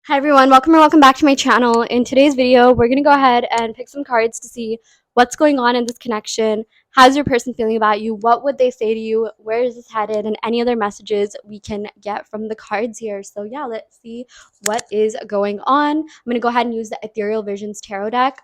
Hi everyone, welcome or welcome back to my channel. In today's video, we're going to go ahead and pick some cards to see what's going on in this connection. How's your person feeling about you? What would they say to you? Where is this headed? And any other messages we can get from the cards here. So yeah, let's see what is going on. I'm going to go ahead and use the Ethereal Visions Tarot deck.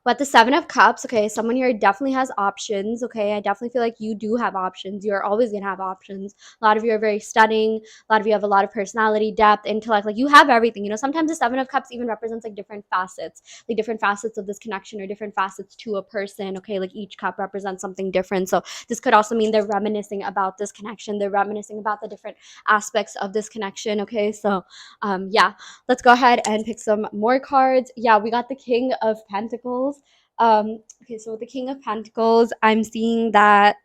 But the Seven of Cups, okay, someone here definitely has options, okay? I definitely feel like you do have options. You're always going to have options. A lot of you are very stunning. A lot of you have a lot of personality, depth, intellect. Like, you have everything. You know, sometimes the Seven of Cups even represents, like, different facets. Like, different facets of this connection or different facets to a person, okay? Like, each cup represents something different. So this could also mean they're reminiscing about this connection. They're reminiscing about the different aspects of this connection, okay? So, yeah, let's go ahead and pick some more cards. Yeah, we got the King of Pentacles. Okay, so with the King of Pentacles, I'm seeing that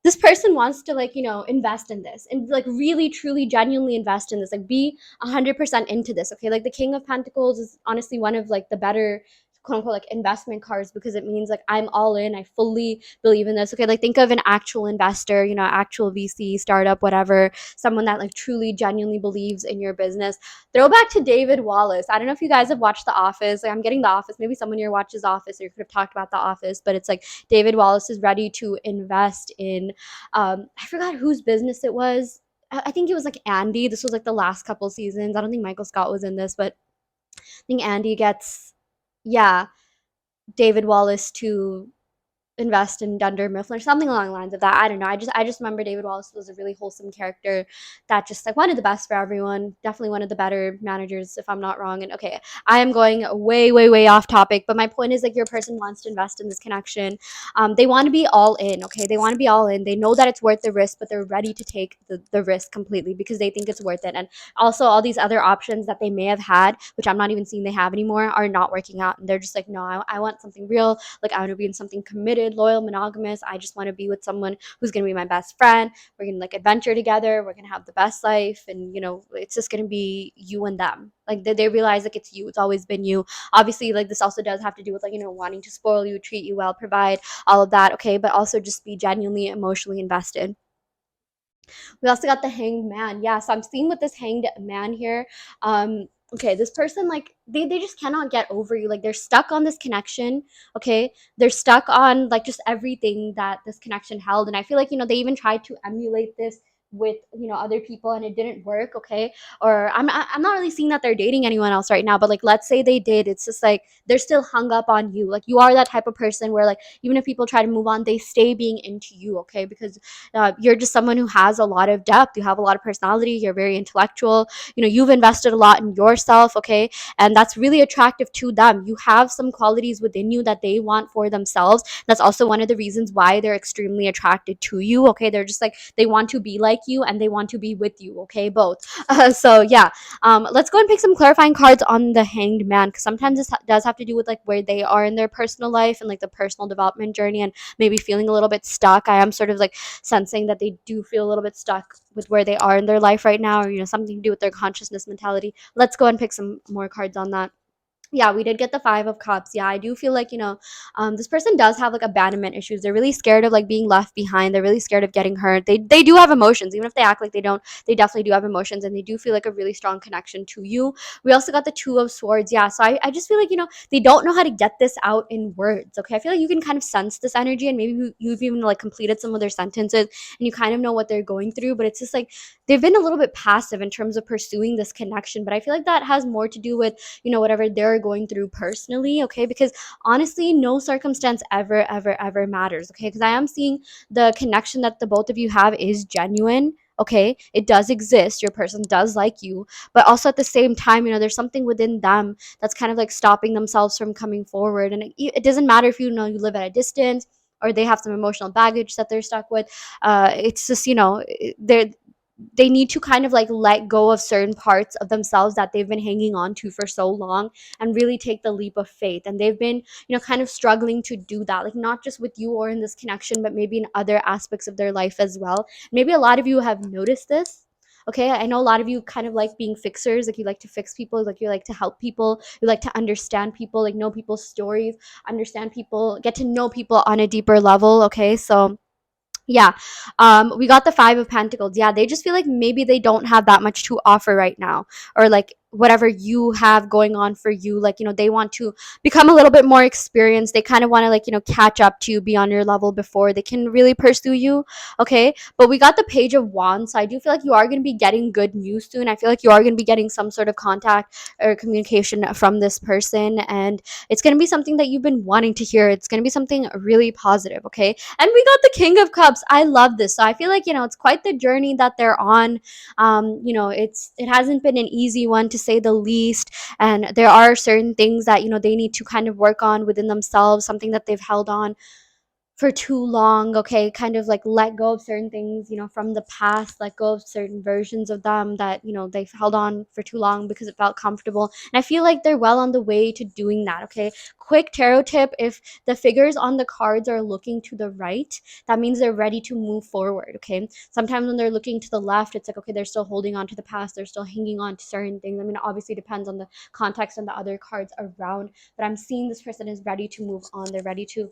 this person wants to, like, you know, invest in this and, like, really truly genuinely invest in this, like, be 100% into this, okay? Like, the King of Pentacles is honestly one of, like, the better quote unquote like investment cards, because it means, like, I'm all in, I fully believe in this, okay? Like, think of an actual investor, you know, actual VC, startup, whatever, someone that, like, truly genuinely believes in your business. Throwback to David Wallace. I don't know if you guys have watched The Office. Like, I'm getting The Office, maybe someone here watches Office, or you could have talked about The Office, but it's like David Wallace is ready to invest in I forgot whose business it was. I think it was like Andy. This was like the last couple seasons. I don't think Michael Scott was in this, but I think Andy gets, yeah, David Wallace to invest in Dunder Mifflin or something along the lines of that. I don't know. I just remember David Wallace was a really wholesome character that just, like, wanted the best for everyone. Definitely one of the better managers, if I'm not wrong. And okay, I am going way, way, way off topic, but my point is, like, your person wants to invest in this connection. They want to be all in, okay? They want to be all in. They know that it's worth the risk, but they're ready to take the risk completely because they think it's worth it. And also all these other options that they may have had, which I'm not even seeing they have anymore, are not working out. And they're just like, no, I want something real. Like, I want to be in something committed, loyal, monogamous. I just want to be with someone who's going to be my best friend. We're going to, like, adventure together. We're going to have the best life. And, you know, it's just going to be you and them. Like, they realize, like, it's you. It's always been you. Obviously, like, this also does have to do with, like, you know, wanting to spoil you, treat you well, provide all of that. Okay. But also just be genuinely emotionally invested. We also got the Hanged Man. Yeah, so I'm seeing with this Hanged Man here. Okay, this person, like, they just cannot get over you. Like, they're stuck on this connection, okay? They're stuck on, like, just everything that this connection held. And I feel like, you know, they even tried to emulate this with, you know, other people, and it didn't work, okay? Or I'm not really seeing that they're dating anyone else right now, but, like, let's say they did. It's just like they're still hung up on you. Like, you are that type of person where, like, even if people try to move on, they stay being into you, okay? Because you're just someone who has a lot of depth. You have a lot of personality. You're very intellectual. You know, you've invested a lot in yourself, okay? And that's really attractive to them. You have some qualities within you that they want for themselves. That's also one of the reasons why they're extremely attracted to you, okay? They're just like, they want to be like you and they want to be with you, okay? Both. So yeah, let's go and pick some clarifying cards on the Hanged Man, because sometimes this does have to do with, like, where they are in their personal life and, like, the personal development journey, and maybe feeling a little bit stuck. I am sort of, like, sensing that they do feel a little bit stuck with where they are in their life right now, or, you know, something to do with their consciousness mentality. Let's go and pick some more cards on that. Yeah, we did get the Five of Cups. Yeah, I do feel like, you know, this person does have, like, abandonment issues. They're really scared of, like, being left behind. They're really scared of getting hurt. They do have emotions, even if they act like they don't. They definitely do have emotions, and they do feel like a really strong connection to you. We also got the Two of Swords. Yeah, so I just feel like, you know, they don't know how to get this out in words, okay? I feel like you can kind of sense this energy, and maybe you've even, like, completed some of their sentences, and you kind of know what they're going through, but it's just like they've been a little bit passive in terms of pursuing this connection. But I feel like that has more to do with, you know, whatever they're going through personally, okay? Because honestly, no circumstance ever, ever, ever matters, okay? Because I am seeing the connection that the both of you have is genuine. Okay, it does exist. Your person does like you, but also at the same time, you know, there's something within them that's kind of like stopping themselves from coming forward. And it doesn't matter if, you know, you live at a distance or they have some emotional baggage that they're stuck with. It's just, you know, they need to kind of, like, let go of certain parts of themselves that they've been hanging on to for so long, and really take the leap of faith. And they've been, you know, kind of struggling to do that, like, not just with you or in this connection, but maybe in other aspects of their life as well. Maybe a lot of you have noticed this. Okay, I know a lot of you kind of like being fixers, like, you like to fix people, like, you like to help people, you like to understand people, like, know people's stories, understand people, get to know people on a deeper level, okay? So yeah, we got the Five of Pentacles. Yeah, they just feel like maybe they don't have that much to offer right now, or, like, whatever you have going on for you. Like, they want to become a little bit more experienced. They kind of want to, like, catch up to you, be on your level before they can really pursue you. Okay. But we got the Page of Wands. So I do feel like you are going to be getting good news soon. I feel like you are going to be getting some sort of contact or communication from this person. And it's going to be something that you've been wanting to hear. It's going to be something really positive. Okay. And we got the King of Cups. I love this. So I feel like, it's quite the journey that they're on. It hasn't been an easy one, to say the least, and there are certain things that they need to kind of work on within themselves, something that they've held on for too long. Okay, kind of like let go of certain things, from the past, let go of certain versions of them that they've held on for too long because it felt comfortable. And I feel like they're well on the way to doing that. Okay, quick tarot tip: if the figures on the cards are looking to the right, that means they're ready to move forward. Okay, sometimes when they're looking to the left, it's like, okay, they're still holding on to the past, they're still hanging on to certain things. I mean, obviously it depends on the context and the other cards around, but I'm seeing this person is ready to move on. They're ready to,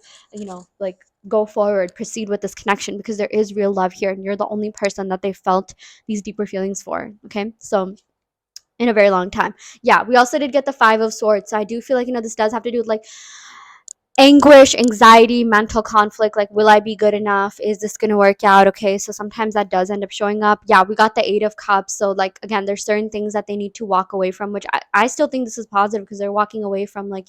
like, go forward, proceed with this connection, because there is real love here and you're the only person that they felt these deeper feelings for. Okay, so in a very long time. Yeah, we also did get the Five of Swords. So I do feel like, this does have to do with, like, anguish, anxiety, mental conflict. Like, will I be good enough? Is this going to work out? Okay, so sometimes that does end up showing up. Yeah, we got the Eight of Cups. So, like, again, there's certain things that they need to walk away from, which I still think this is positive, because they're walking away from, like,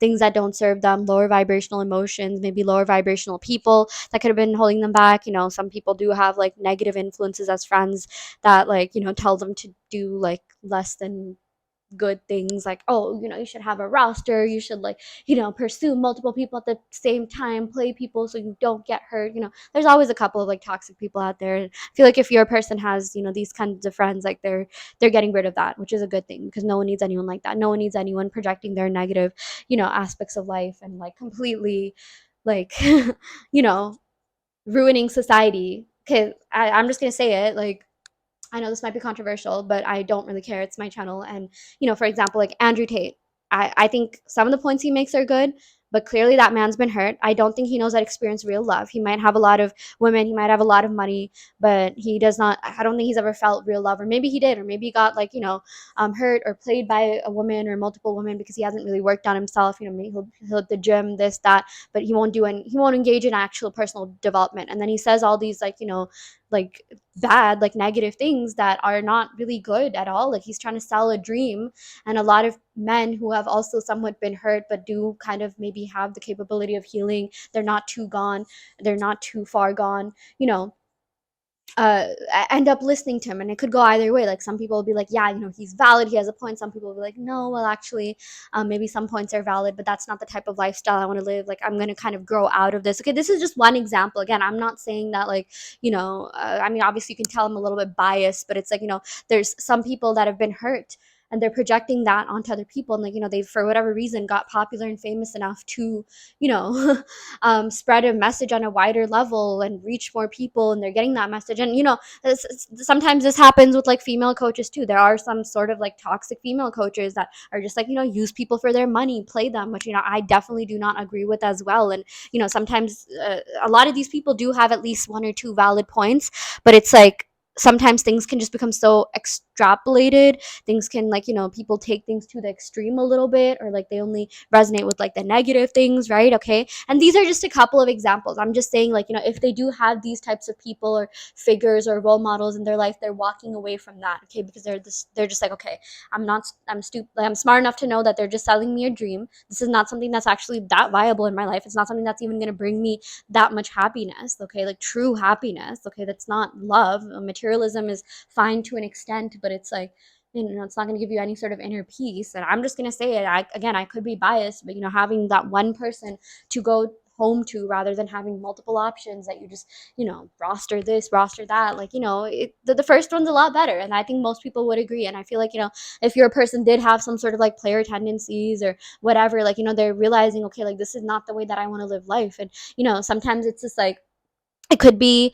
things that don't serve them, lower vibrational emotions, maybe lower vibrational people that could have been holding them back. Some people do have, like, negative influences as friends that, like, tell them to do, like, less than good things, like, oh, you should have a roster, you should, like, pursue multiple people at the same time, play people so you don't get hurt. There's always a couple of, like, toxic people out there. And I feel like if your person has, these kinds of friends, like, they're getting rid of that, which is a good thing, because no one needs anyone like that. No one needs anyone projecting their negative, aspects of life, and, like, completely, like, you know ruining society. Okay, I'm just gonna say it, like, I know this might be controversial, but I don't really care. It's my channel. And, for example, like Andrew Tate, I think some of the points he makes are good, but clearly that man's been hurt. I don't think he knows how to experience real love. He might have a lot of women, he might have a lot of money, but he does not, I don't think he's ever felt real love. Or maybe he did, or maybe he got, like, hurt or played by a woman or multiple women, because he hasn't really worked on himself. Maybe he'll hit the gym, this, that, but he won't engage in actual personal development. And then he says all these, like, like, bad, like, negative things that are not really good at all. Like, he's trying to sell a dream. And a lot of men who have also somewhat been hurt, but do kind of maybe have the capability of healing, they're not too gone, they're not too far gone, end up listening to him. And it could go either way. Like, some people will be like, yeah, he's valid, he has a point. Some people will be like, no, well, actually, maybe some points are valid, but that's not the type of lifestyle I want to live. Like, I'm going to kind of grow out of this. Okay, this is just one example. Again, I'm not saying that, like, I mean, obviously you can tell I'm a little bit biased, but it's like, there's some people that have been hurt, and they're projecting that onto other people. And, like, they, for whatever reason, got popular and famous enough to, spread a message on a wider level and reach more people, and they're getting that message. And, sometimes this happens with, like, female coaches too. There are some sort of, like, toxic female coaches that are just, like, use people for their money, play them, which, I definitely do not agree with as well. And, sometimes a lot of these people do have at least one or two valid points, but it's like, sometimes things can just become so extrapolated. Things can, like, people take things to the extreme a little bit, or, like, they only resonate with, like, the negative things, right? Okay, and these are just a couple of examples. I'm just saying, like, if they do have these types of people or figures or role models in their life, they're walking away from that. Okay, because they're just like, okay, I'm stupid, like, I'm smart enough to know that they're just selling me a dream. This is not something that's actually that viable in my life. It's not something that's even going to bring me that much happiness. Okay, like, true happiness. Okay, that's not love. Materialism is fine to an extent, but it's like, it's not going to give you any sort of inner peace. And I'm just going to say it, I could be biased, but, having that one person to go home to, rather than having multiple options that you just, roster this, roster that, like, the first one's a lot better. And I think most people would agree. And I feel like, if your person did have some sort of, like, player tendencies or whatever, like, they're realizing, okay, like, this is not the way that I want to live life. And, sometimes it's just like, it could be,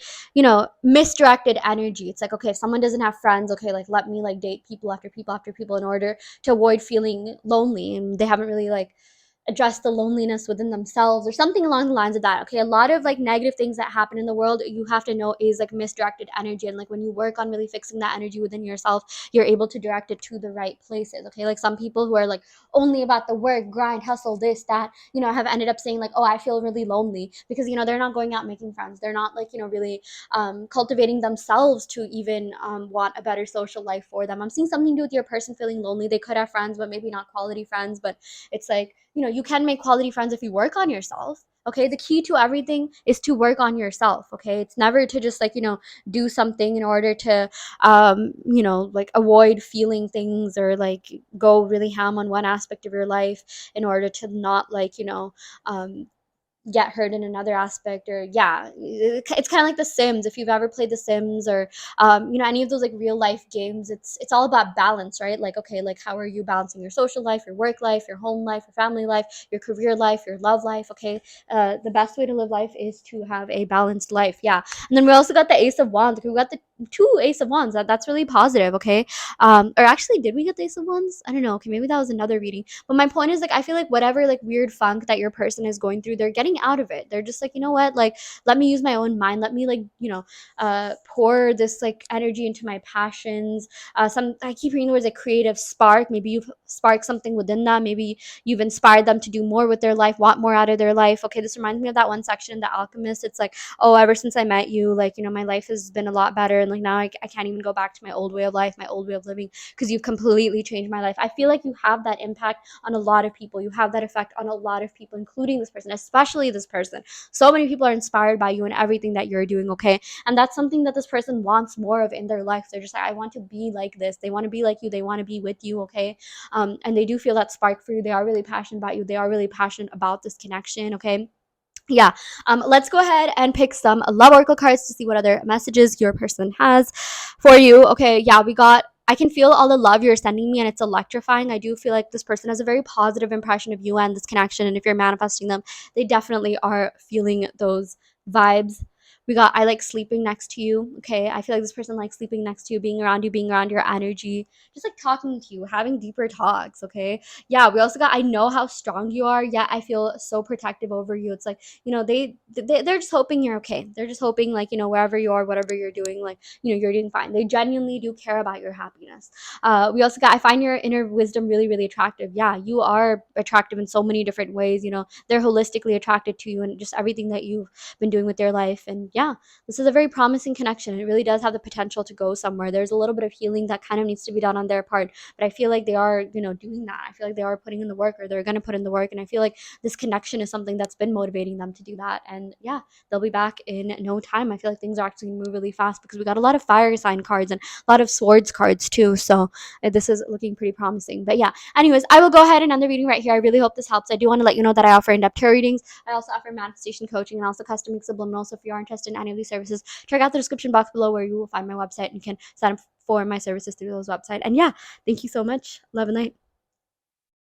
misdirected energy. It's like, okay, if someone doesn't have friends, okay, like, let me, like, date people after people after people in order to avoid feeling lonely. And they haven't really, like, address the loneliness within themselves or something along the lines of that. Okay, a lot of like negative things that happen in the world, you have to know is like misdirected energy, and like when you work on really fixing that energy within yourself, you're able to direct it to the right places. Okay, like some people who are like only about the work, grind, hustle, this, that, have ended up saying like, oh, I feel really lonely, because they're not going out making friends, they're not like really cultivating themselves to even want a better social life for them. I'm seeing something to do with your person feeling lonely. They could have friends, but maybe not quality friends. But it's like, you can make quality friends if you work on yourself. Okay, the key to everything is to work on yourself. Okay, it's never to just like do something in order to like avoid feeling things, or like go really ham on one aspect of your life in order to not like um get hurt in another aspect. Or yeah, it's kind of like the Sims. If you've ever played the Sims, or any of those like real life games, it's all about balance, right? Like, okay, like how are you balancing your social life, your work life, your home life, your family life, your career life, your love life? Okay, the best way to live life is to have a balanced life. Yeah. And then we also got the Ace of Wands. Okay, we got the two Ace of Wands. That's really positive. Okay, or actually, did we get the Ace of Wands? I don't know. Okay, maybe that was another reading. But my point is, like, I feel like whatever like weird funk that your person is going through, they're getting out of it. They're just like, you know what, like, let me use my own mind. Let me like, pour this like energy into my passions. Some I keep hearing the words like creative spark. Maybe you've sparked something within them. Maybe you've inspired them to do more with their life, want more out of their life. Okay, this reminds me of that one section in The Alchemist. It's like, oh, ever since I met you, like, my life has been a lot better, and like now I can't even go back to my old way of life, my old way of living, because you've completely changed my life. I feel like you have that impact on a lot of people. You have that effect on a lot of people, including this person, especially this person. So many people are inspired by you and everything that you're doing, okay? And that's something that this person wants more of in their life. They're just like, I want to be like this. They want to be like you. They want to be with you, okay? And they do feel that spark for you. They are really passionate about you. They are really passionate about this connection, okay? Yeah. Let's go ahead and pick some love oracle cards to see what other messages your person has for you. Okay, yeah, I can feel all the love you're sending me, and it's electrifying. I do feel like this person has a very positive impression of you and this connection, and if you're manifesting them, they definitely are feeling those vibes. We got, I like sleeping next to you. Okay, I feel like this person likes sleeping next to you, being around your energy, just like talking to you, having deeper talks. Okay, yeah. We also got, I know how strong you are, yet I feel so protective over you. It's like, they're just hoping you're okay. They're just hoping, like, wherever you are, whatever you're doing, like, you're doing fine. They genuinely do care about your happiness. We also got, I find your inner wisdom really, really attractive. Yeah, you are attractive in so many different ways. They're holistically attracted to you and just everything that you've been doing with their life. And yeah, this is a very promising connection. It really does have the potential to go somewhere. There's a little bit of healing that kind of needs to be done on their part, but I feel like they are, doing that. I feel like they are putting in the work, or they're going to put in the work. And I feel like this connection is something that's been motivating them to do that. And yeah, they'll be back in no time. I feel like things are actually going to move really fast, because we got a lot of fire sign cards and a lot of swords cards too. So this is looking pretty promising. But yeah, anyways, I will go ahead and end the reading right here. I really hope this helps. I do want to let you know that I offer in-depth tarot readings. I also offer manifestation coaching and also custom subliminal. So if you are interested in any of these services, check out the description box below, where you will find my website, and you can sign up for my services through those website. And yeah, thank you so much. Love and light.